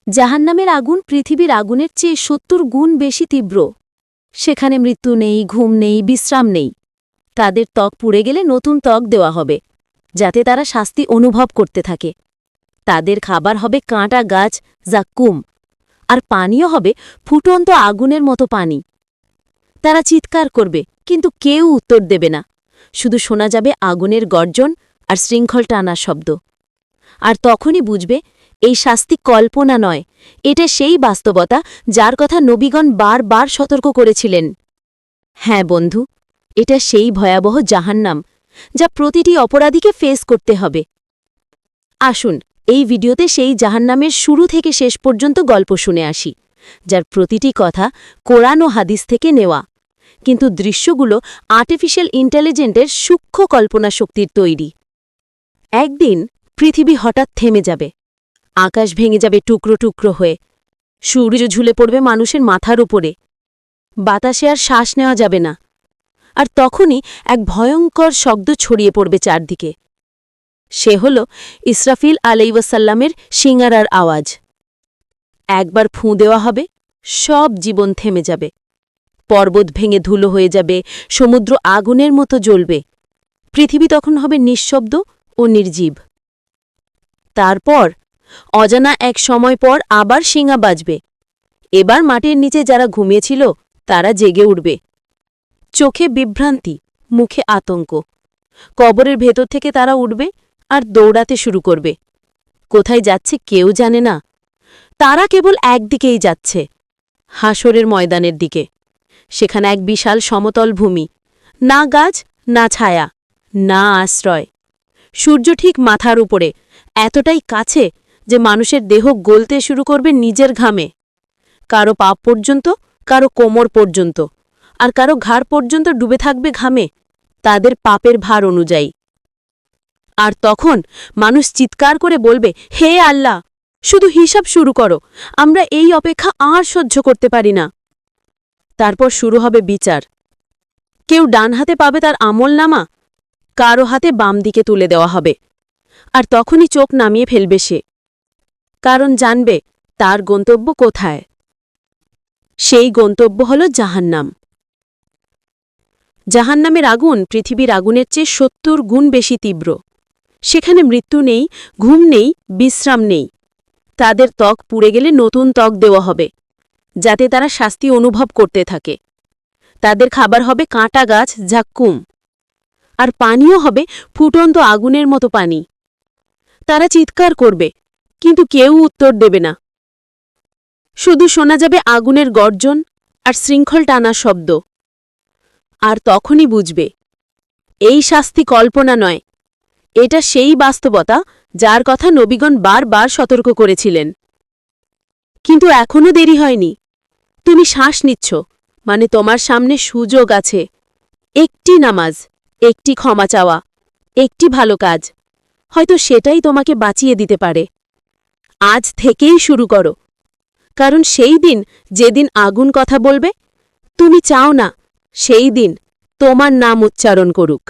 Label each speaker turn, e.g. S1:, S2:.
S1: জাহান্নামের আগুন পৃথিবীর আগুনের চেয়ে ৭০ গুণ বেশি তীব্র। সেখানে মৃত্যু নেই, ঘুম নেই, বিশ্রাম নেই। তাদের ত্বক পুড়ে গেলে নতুন ত্বক দেওয়া হবে, যাতে তারা শাস্তি অনুভব করতে থাকে। তাদের খাবার হবে কাঁটা গাছ, জাক্কুম, আর পানীয় হবে ফুটন্ত আগুনের মতো পানি। তারা চিৎকার করবে, কিন্তু কেউ উত্তর দেবে না। শুধু শোনা যাবে আগুনের গর্জন আর শৃঙ্খল টানার শব্দ। আর তখনই বুঝবে, এই শাস্তি কল্পনা নয়, এটা সেই বাস্তবতা যার কথা নবীগণ বারবার সতর্ক করেছিলেন। হ্যাঁ বন্ধু, এটা সেই ভয়াবহ জাহান্নাম যা প্রতিটি অপরাধীকে ফেস করতে হবে। আসুন এই ভিডিওতে সেই জাহান্নামের শুরু থেকে শেষ পর্যন্ত গল্প শুনে আসি, যার প্রতিটি কথা কোরআন ও হাদিস থেকে নেওয়া, কিন্তু দৃশ্যগুলো আর্টিফিশিয়াল ইন্টেলিজেন্সের সূক্ষ্ম কল্পনা শক্তির তৈরি। একদিন পৃথিবী হঠাৎ থেমে যাবে, আকাশ ভেঙে যাবে টুকরো টুকরো হয়ে, সূর্য ঝুলে পড়বে মানুষের মাথার উপরে, বাতাসে আর শ্বাস নেওয়া যাবে না। আর তখনই এক ভয়ঙ্কর শব্দ ছড়িয়ে পড়বে চারদিকে। সে হল ইসরাফিল আলাইহিসসালামের শিঙারার আওয়াজ। একবার ফুঁ দেওয়া হবে, সব জীবন থেমে যাবে। পর্বত ভেঙে ধুলো হয়ে যাবে, সমুদ্র আগুনের মতো জ্বলবে। পৃথিবী তখন হবে নিঃশব্দ ও নির্জীব। তারপর অজানা এক সময় পর আবার শিঙা বাজবে। এবার মাটির নিচে যারা ঘুমিয়েছিল তারা জেগে উঠবে। চোখে বিভ্রান্তি, মুখে আতঙ্ক। কবরের ভেতর থেকে তারা উঠবে আর দৌড়াতে শুরু করবে। কোথায় যাচ্ছে কেউ জানে না। তারা কেবল একদিকেই যাচ্ছে, হাসরের ময়দানের দিকে। সেখানে এক বিশাল সমতল ভূমি, না গাছ, না ছায়া, না আশ্রয়। সূর্য ঠিক মাথার উপরে, এতটাই কাছে যে মানুষের দেহ গলতে শুরু করবে নিজের ঘামে। কারো পা পর্যন্ত, কারো কোমর পর্যন্ত, আর কারো ঘাড় পর্যন্ত ডুবে থাকবে ঘামে, তাদের পাপের ভার অনুযায়ী। আর তখন মানুষ চিৎকার করে বলবে, হে আল্লাহ, শুধু হিসাব শুরু করো, আমরা এই অপেক্ষা আর সহ্য করতে পারি না। তারপর শুরু হবে বিচার। কেউ ডান হাতে পাবে তার আমলনামা, কারো হাতে বাম দিকে তুলে দেওয়া হবে। আর তখনই চোখ নামিয়ে ফেলবে সে, কারণ জানবে তার গন্তব্য কোথায়। সেই গন্তব্য হল জাহান্নাম। জাহান্নামের আগুন পৃথিবীর আগুনের চেয়ে ৭০ গুণ বেশি তীব্র। সেখানে মৃত্যু নেই, ঘুম নেই, বিশ্রাম নেই। তাদের ত্বক পুড়ে গেলে নতুন ত্বক দেওয়া হবে, যাতে তারা শাস্তি অনুভব করতে থাকে। তাদের খাবার হবে কাঁটা গাছ, জাক্কুম, আর পানীয় হবে ফুটন্ত আগুনের মতো পানি। তারা চিৎকার করবে, কিন্তু কেউ উত্তর দেবে না। শুধু শোনা যাবে আগুনের গর্জন আর শৃঙ্খল টানার শব্দ। আর তখনই বুঝবে, এই শাস্তি কল্পনা নয়, এটা সেই বাস্তবতা যার কথা নবীগণ বারবার সতর্ক করেছিলেন। কিন্তু এখনও দেরি হয়নি। তুমি শ্বাস নিচ্ছ, মানে তোমার সামনে সুযোগ আছে। একটি নামাজ, একটি ক্ষমা চাওয়া, একটি ভালো কাজ, হয়তো সেটাই তোমাকে বাঁচিয়ে দিতে পারে। আজ থেকেই শুরু করো, কারণ সেই দিন যেদিন আগুন কথা বলবে, তুমি চাও না সেই দিন তোমার নাম উচ্চারণ করুক।